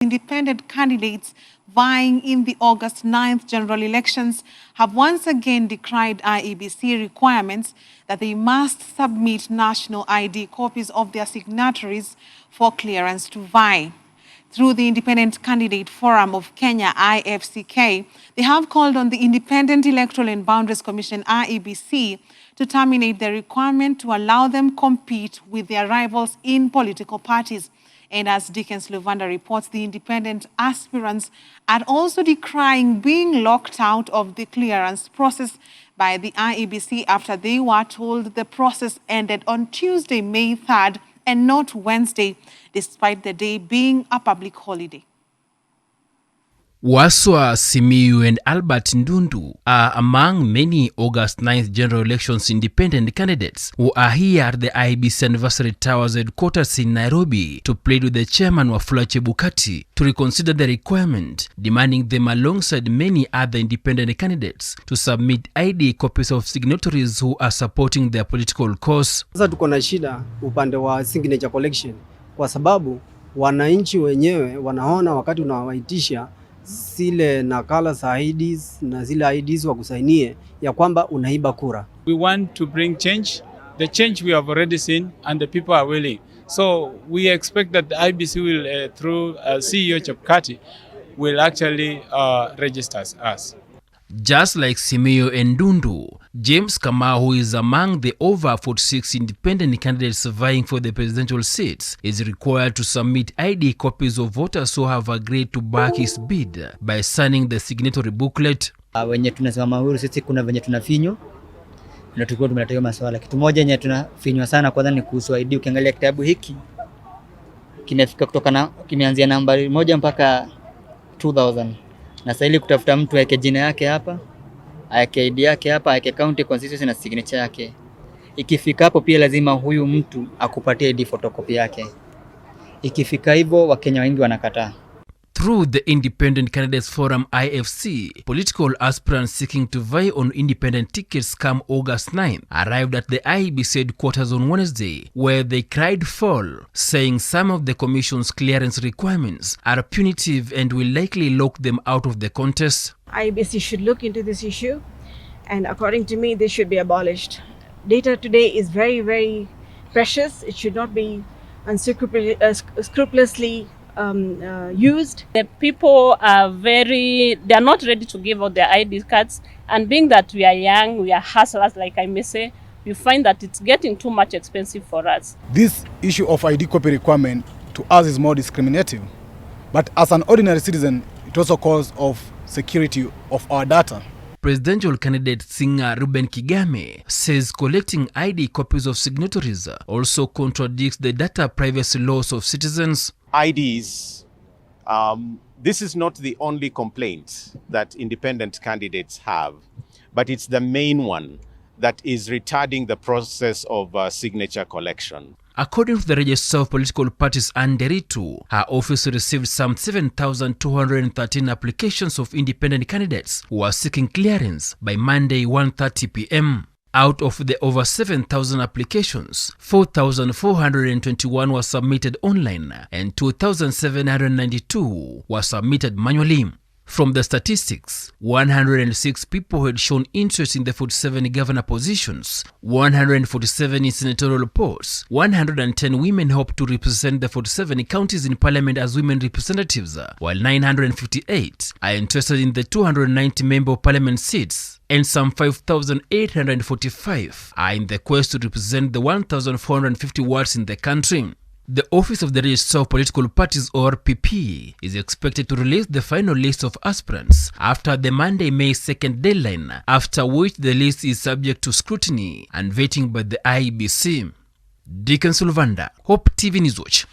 Independent candidates vying in the August 9th general elections have once again decried IEBC requirements that they must submit national ID copies of their signatories for clearance to vie. Through the Independent Candidate Forum of Kenya, IFCK, they have called on the Independent Electoral and Boundaries Commission, IEBC, to terminate the requirement to allow them compete with their rivals in political parties. And as Dickens Luvanda reports, the independent aspirants are also decrying being locked out of the clearance process by the IEBC after they were told the process ended on Tuesday, May 3rd, and not Wednesday, despite the day being a public holiday. Waswa, Simiyu and Albert Ndundu are among many August 9th general elections independent candidates who are here at the IEBC Anniversary Towers headquarters in Nairobi to plead with the chairman Wafula Chebukati to reconsider the requirement, demanding them alongside many other independent candidates to submit ID copies of signatories who are supporting their political cause. Sasa tuko na shida upande wa signature collection kwa sababu wananchi wenyewe wanaona wakati unawaitisha zile nakala za IDs na zile IDs wa kusainie ya kwamba unaiba kura. We want to bring change. The change we have already seen and the people are willing. So we expect that the IEBC will, through CEO Chebukati, will actually register us. Just like Simiyu and Ndundu, James Kamau, who is among the over 46 independent candidates vying for the presidential seats, is required to submit ID copies of voters who have agreed to back his bid by signing the signatory booklet. Wenye tunasimama huru sisi kuna venye tunafinywa na tulikuwa tumeleta maswala. Kitu moja yenye tunafinywa sana kwanza ni kuhusu ID. Ukiangalia kitabu hiki kinafika kutoka na kimeanzia nambari 1 mpaka 2000. Na sasa ili kutafuta mtu yake jina yake hapa, yake ID yake hapa, yake county constituency na signature yake. Ikifika hapo pia lazima huyu mtu akupatie ID photocopy yake. Ikifika hivyo Wakenya wengi wanakataa. Through the Independent Candidates Forum IFC, political aspirants seeking to vie on independent tickets come August 9th arrived at the IEBC headquarters on Wednesday, where they cried foul, saying some of the Commission's clearance requirements are punitive and will likely lock them out of the contest. IEBC should look into this issue, and according to me, this should be abolished. Data today is very, very precious. It should not be unscrupulously used. The people are they're not ready to give out their ID cards, and being that we are young, we are hustlers, like I may say, we find that it's getting too much expensive for us. This issue of ID copy requirement to us is more discriminative, but as an ordinary citizen, it also calls of security of our data. Presidential candidate singer Ruben Kigame says collecting ID copies of signatories also contradicts the data privacy laws of citizens. IDs, this is not the only complaint that independent candidates have, but it's the main one that is retarding the process of signature collection. According to the Register of Political Parties Nderitu, her office received some 7,213 applications of independent candidates who are seeking clearance by Monday 1:30 p.m. Out of the over 7,000 applications, 4,421 were submitted online and 2,792 were submitted manually. From the statistics, 106 people had shown interest in the 47 governor positions, 147 in senatorial posts, 110 women hope to represent the 47 counties in parliament as women representatives, while 958 are interested in the 290 member parliament seats, and some 5,845 are in the quest to represent the 1,450 wards in the country. The Office of the Register of Political Parties, or PP, is expected to release the final list of aspirants after the Monday, May 2nd deadline, after which the list is subject to scrutiny and vetting by the IEBC. Dickens Luvanda, Hope TV News Watch.